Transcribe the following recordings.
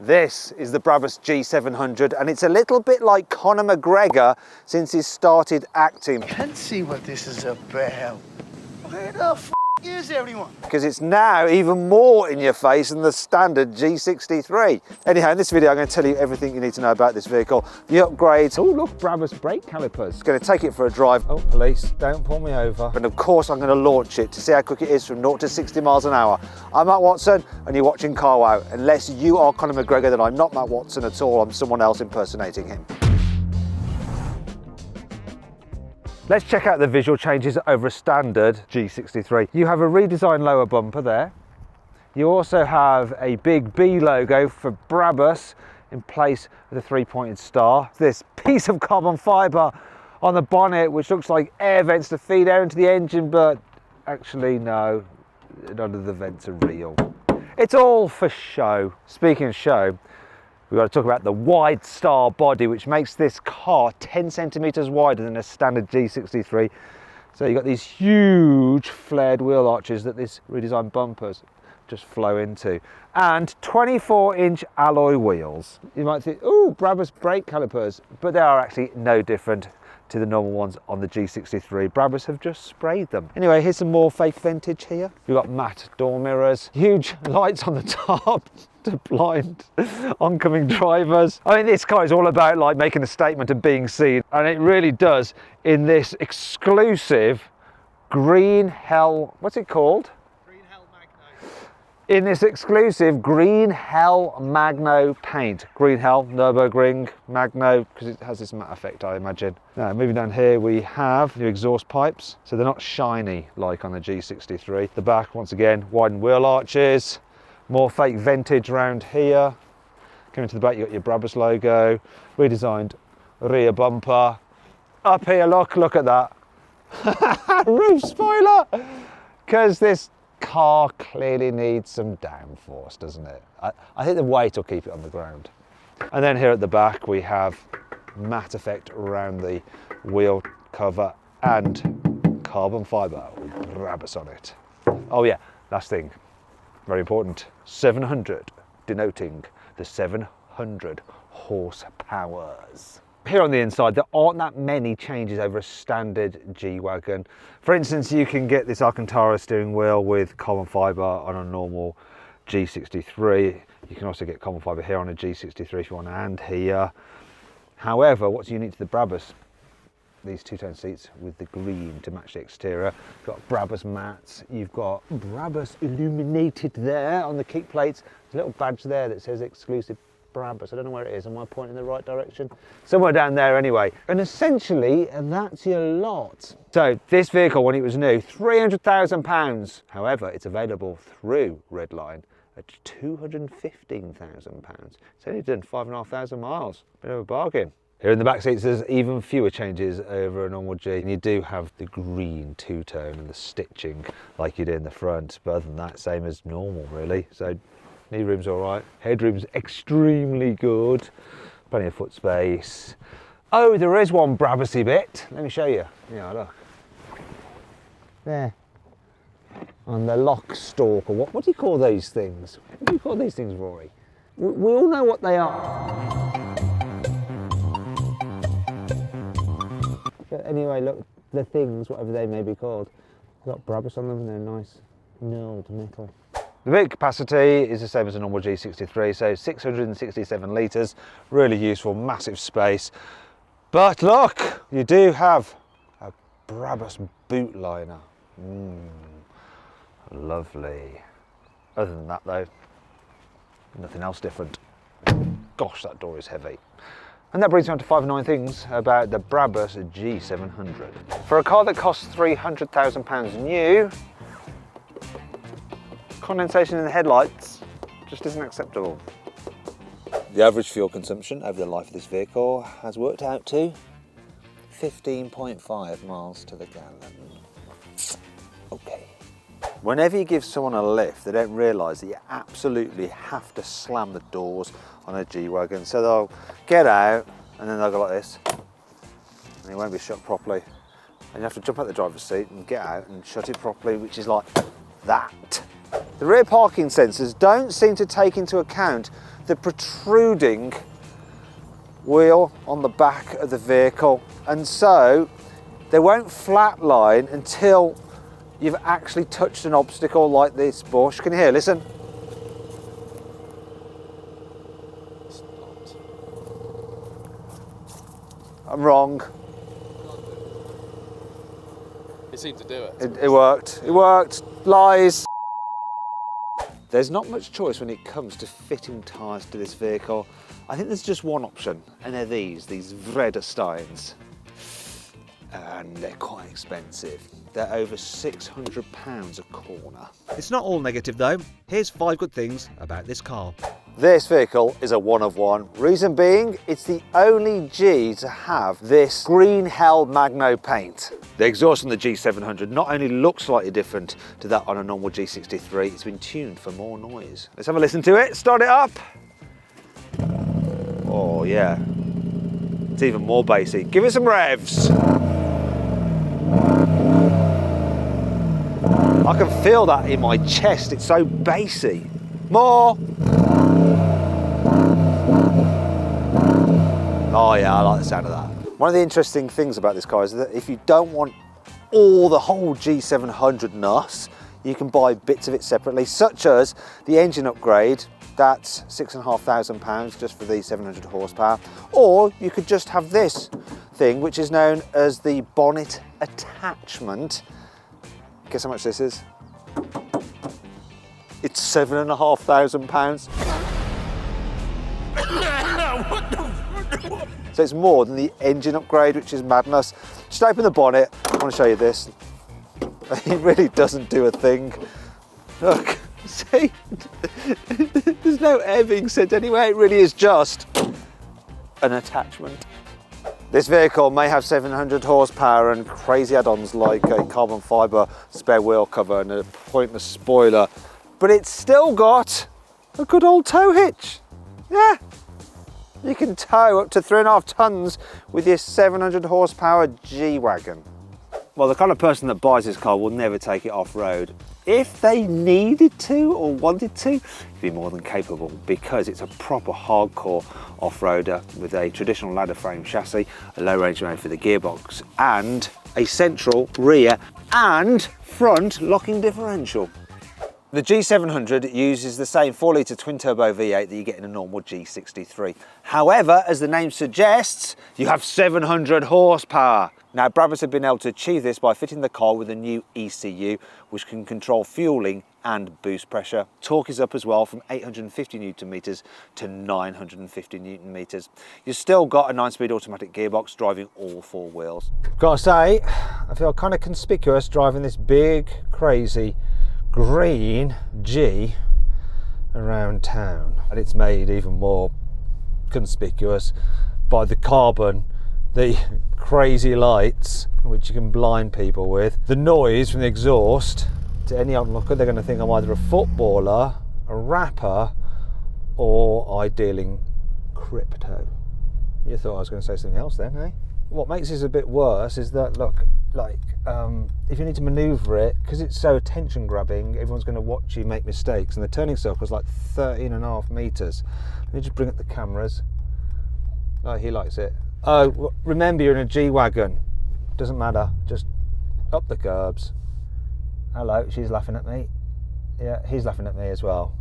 This is the Brabus G700, and it's a little bit like Conor McGregor since he started acting. Can't see what this is about. Where the f is everyone? Because it's now even more in your face than the standard G63. Anyhow, in this video I'm going to tell you everything you need to know about this vehicle, the upgrades. Oh look, Brabus brake calipers. Going to take it for a drive. Oh, police, don't pull me over. And of course I'm going to launch it to see how quick it is from 0 to 60 miles an hour. I'm Matt Watson and you're watching carwow. Unless you are Conor McGregor, then I'm not Matt Watson at all, I'm someone else impersonating him. Let's check out the visual changes over a standard G63. You have a redesigned lower bumper there. You also have a big B logo for Brabus in place of the three-pointed star. This piece of carbon fibre on the bonnet, which looks like air vents to feed air into the engine, but actually no, none of the vents are real. It's all for show. Speaking of show, we've got to talk about the wide star body, which makes this car 10 centimetres wider than a standard G63. So you've got these huge flared wheel arches that this redesigned bumpers just flow into. And 24-inch alloy wheels. You might think, oh, Brabus brake calipers, but they are actually no different to the normal ones on the G63. Brabus have just sprayed them. Anyway, here's some more fake vintage here. We've got matte door mirrors, huge lights on the top to blind oncoming drivers. I mean, this car is all about like making a statement and being seen, and it really does in this exclusive green hell, what's it called? In this exclusive green hell Magno paint. Green hell, Nürburgring, Magno, because it has this matte effect, I imagine. Now, moving down here, we have new exhaust pipes. So they're not shiny like on the G63. The back, once again, widened wheel arches. More fake vintage around here. Coming to the back, you got your Brabus logo. Redesigned rear bumper. Up here, look at that. Roof spoiler! Because this car clearly needs some downforce, doesn't it? I think the weight will keep it on the ground. And then here at the back we have matte effect around the wheel cover and carbon fibre with Brabus on it. Oh yeah, last thing, very important, 700, denoting the 700 horsepowers. Here on the inside, there aren't that many changes over a standard G-Wagon. For instance, you can get this Alcantara steering wheel with carbon fibre on a normal G63. You can also get carbon fibre here on a G63 if you want, and here. However, what's unique to the Brabus, these two-tone seats with the green to match the exterior. You've got Brabus mats, you've got Brabus illuminated there on the kick plates. There's a little badge there that says exclusive Brabus. I don't know where it is. Am I pointing in the right direction? Somewhere down there anyway. And essentially, that's your lot. So this vehicle, when it was new, £300,000. However, it's available through Redline at £215,000. It's only done 5,500 miles. Bit of a bargain. Here in the back seats, there's even fewer changes over a normal G. And you do have the green two-tone and the stitching like you did in the front. But other than that, same as normal, really. So knee room's all right. Headroom's extremely good. Plenty of foot space. Oh, there is one Brabusy bit. Let me show you. Yeah, look. There. On the lock stalk, or what do you call those things? What do you call these things, Rory? We all know what they are. But anyway, look, the things, whatever they may be called, they've got Brabus on them and they're nice knurled metal. The brake capacity is the same as a normal G63, so 667 litres, really useful, massive space. But look, you do have a Brabus boot liner. Lovely. Other than that though, nothing else different. Gosh, that door is heavy. And that brings me on to 5 annoying things about the Brabus G700. For a car that costs £300,000 new, condensation in the headlights just isn't acceptable. The average fuel consumption over the life of this vehicle has worked out to 15.5 miles to the gallon. Okay. Whenever you give someone a lift, they don't realise that you absolutely have to slam the doors on a G-Wagon. So they'll get out and then they'll go like this, and it won't be shut properly. And you have to jump out the driver's seat and get out and shut it properly, which is like that. The rear parking sensors don't seem to take into account the protruding wheel on the back of the vehicle, and so they won't flatline until you've actually touched an obstacle like this bush. Can you hear? Listen. I'm wrong. It seemed to do it. It worked. It worked. Lies. There's not much choice when it comes to fitting tyres to this vehicle. I think there's just one option, and they're these Vredesteins. And they're quite expensive. They're over £600 a corner. It's not all negative though. Here's 5 good things about this car. This vehicle is a one of one. Reason being, it's the only G to have this green hell Magno paint. The exhaust on the G700 not only looks slightly different to that on a normal G63, it's been tuned for more noise. Let's have a listen to it, start it up. Oh yeah, it's even more bassy. Give it some revs. I can feel that in my chest, it's so bassy. More. Oh yeah, I like the sound of that. One of the interesting things about this car is that if you don't want the whole G700 NUS, you can buy bits of it separately, such as the engine upgrade. That's £6,500 just for the 700 horsepower. Or you could just have this thing, which is known as the bonnet attachment. Guess how much this is? It's £7,500. So it's more than the engine upgrade, which is madness. Just open the bonnet. I want to show you this. It really doesn't do a thing. Look, see? There's no air being sent anywhere. It really is just an attachment. This vehicle may have 700 horsepower and crazy add-ons like a carbon fibre spare wheel cover and a pointless spoiler, but it's still got a good old tow hitch. Yeah, you can tow up to 3.5 tons with your 700 horsepower G-Wagon. Well, the kind of person that buys this car will never take it off-road. If they needed to or wanted to, it'd be more than capable, because it's a proper hardcore off-roader with a traditional ladder frame chassis, a low range mode for the gearbox, and a central rear and front locking differential. The G700 uses the same 4-litre twin-turbo V8 that you get in a normal G63. However, as the name suggests, you have 700 horsepower. Now, Brabus have been able to achieve this by fitting the car with a new ECU, which can control fueling and boost pressure. Torque is up as well from 850 Newton meters to 950 Newton meters. You've still got a 9-speed automatic gearbox driving all 4 wheels. Gotta say, I feel kind of conspicuous driving this big, crazy, green G around town. And it's made even more conspicuous by the carbon, the crazy lights, which you can blind people with, the noise from the exhaust. To any onlooker, they're going to think I'm either a footballer, a rapper, or I deal in crypto. You thought I was going to say something else then, eh? What makes this a bit worse is that, look, like, if you need to manoeuvre it, because it's so attention grabbing, everyone's going to watch you make mistakes, and the turning circle is like 13.5 meters. Let me just bring up the cameras. Oh, he likes it. Oh, remember, you're in a G-Wagon. Doesn't matter, just up the curbs. Hello, she's laughing at me. Yeah, he's laughing at me as well.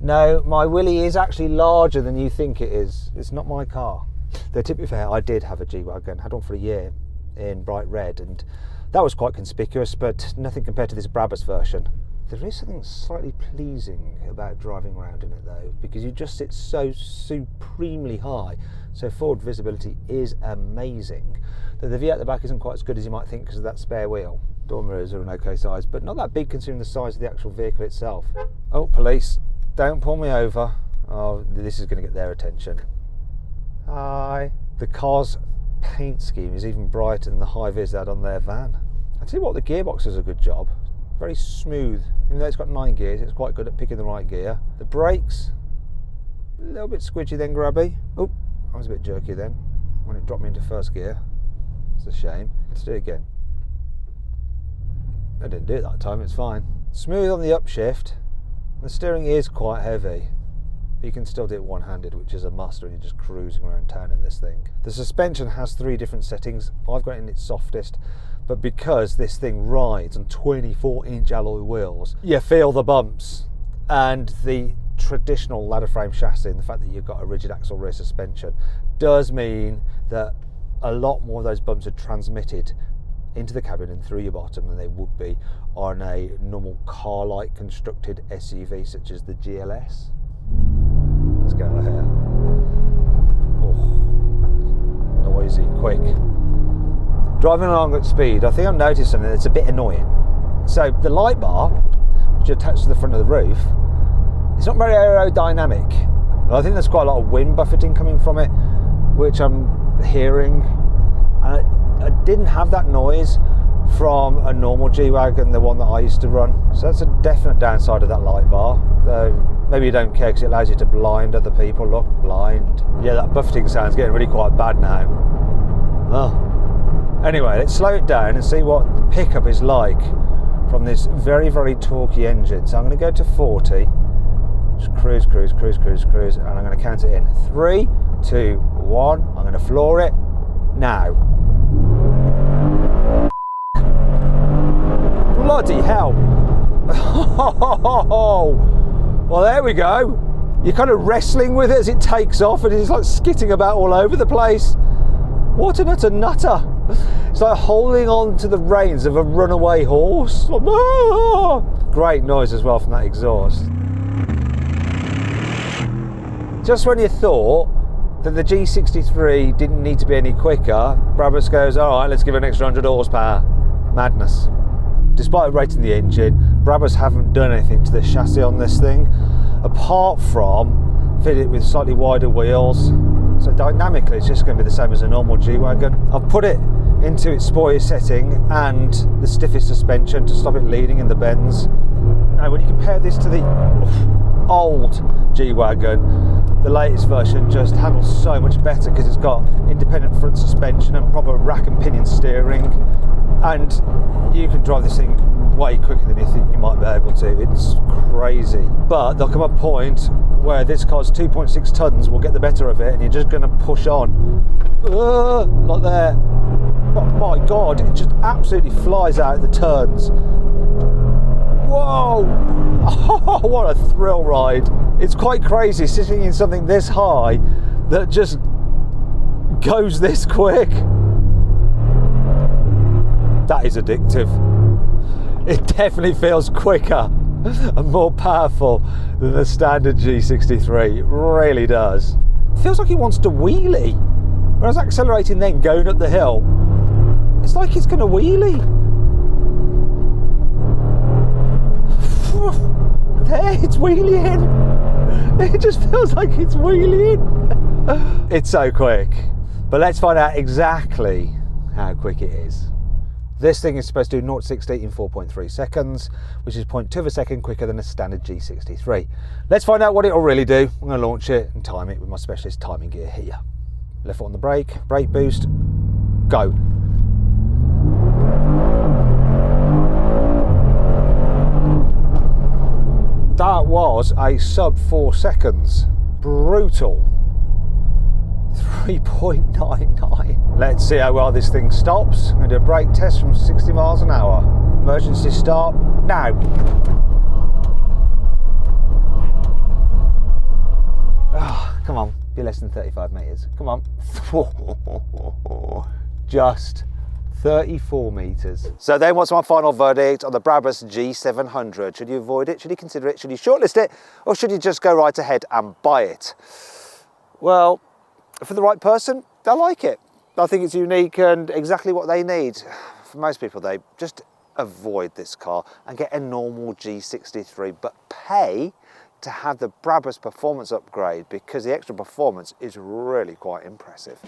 No, my Willy is actually larger than you think it is. It's not my car. Though, to be fair, I did have a G-Wagon, had one for a year in bright red, and that was quite conspicuous, but nothing compared to this Brabus version. There is something slightly pleasing about driving around in it though, because you just sit so supremely high, so forward visibility is amazing. Though the V8 at the back isn't quite as good as you might think because of that spare wheel. Door mirrors are an okay size, but not that big considering the size of the actual vehicle itself. Oh, police, don't pull me over. Oh, this is going to get their attention. Hi. The car's paint scheme is even brighter than the high-vis they had on their van. I tell you what, the gearbox does a good job. Very smooth. Even though it's got 9 gears, it's quite good at picking the right gear. The brakes, a little bit squidgy then grabby. Oh, I was a bit jerky then when it dropped me into first gear. It's a shame. Let's do it again. I didn't do it that time, it's fine. Smooth on the upshift. The steering is quite heavy. you can still do it one-handed, which is a must when you're just cruising around town in this thing. The suspension has 3 different settings. I've got it in its softest, but because this thing rides on 24-inch alloy wheels, you feel the bumps. And the traditional ladder frame chassis and the fact that you've got a rigid axle rear suspension does mean that a lot more of those bumps are transmitted into the cabin and through your bottom than they would be on a normal car-like constructed SUV such as the GLS. Let's get out of here. Oh, noisy, quick. Driving along at speed, I think I've noticed something that's a bit annoying. So the light bar, which is attached to the front of the roof, it's not very aerodynamic. And I think there's quite a lot of wind buffeting coming from it, which I'm hearing. And I didn't have that noise from a normal G-Wagon, the one that I used to run. So that's a definite downside of that light bar. Maybe you don't care because it allows you to blind other people. Look, blind. Yeah, that buffeting sound's getting really quite bad now. Oh. Anyway, let's slow it down and see what the pickup is like from this very, very torquey engine. So I'm going to go to 40. Just cruise, cruise, cruise, cruise, cruise, and I'm going to count it in. 3, 2, 1. I'm going to floor it now. Bloody hell. Well, there we go. You're kind of wrestling with it as it takes off, and it's like skitting about all over the place. What an utter nutter. It's like holding on to the reins of a runaway horse. Great noise as well from that exhaust. Just when you thought that the G63 didn't need to be any quicker, Brabus goes, all right, let's give it an extra 100 horsepower. Madness. Despite rating the engine, Brabus haven't done anything to the chassis on this thing, apart from fit it with slightly wider wheels. So dynamically, it's just going to be the same as a normal G-Wagon. I've put it into its sportiest setting and the stiffest suspension to stop it leading in the bends. Now, when you compare this to the old G-Wagon, the latest version just handles so much better because it's got independent front suspension and proper rack and pinion steering, and you can drive this thing way quicker than you think you might be able to. It's crazy. But there'll come a point where this car's 2.6 tons will get the better of it and you're just going to push on. Not there. Oh my God, it just absolutely flies out the turns. Whoa! Oh, what a thrill ride. It's quite crazy sitting in something this high that just goes this quick. That is addictive. It definitely feels quicker and more powerful than the standard G63. It really does. It feels like it wants to wheelie. Whereas accelerating then going up the hill, it's like it's going to wheelie. There, it's wheeling. It just feels like it's wheeling. It's so quick. But let's find out exactly how quick it is. This thing is supposed to do 0 to 60 in 4.3 seconds, which is 0.2 of a second quicker than a standard G63. Let's find out what it'll really do. I'm going to launch it and time it with my specialist timing gear here. Left foot on the brake boost, go. That was a sub 4 seconds. Brutal. 3.99. Let's see how well this thing stops. I'm going to do a brake test from 60 miles an hour. Emergency start now. Oh, come on, be less than 35 metres. Come on. Just 34 metres. So then what's my final verdict on the Brabus G700? Should you avoid it? Should you consider it? Should you shortlist it? Or should you just go right ahead and buy it? Well, for the right person, they'll like it. I think it's unique and exactly what they need. For most people, they just avoid this car and get a normal G63, but pay to have the Brabus performance upgrade because the extra performance is really quite impressive.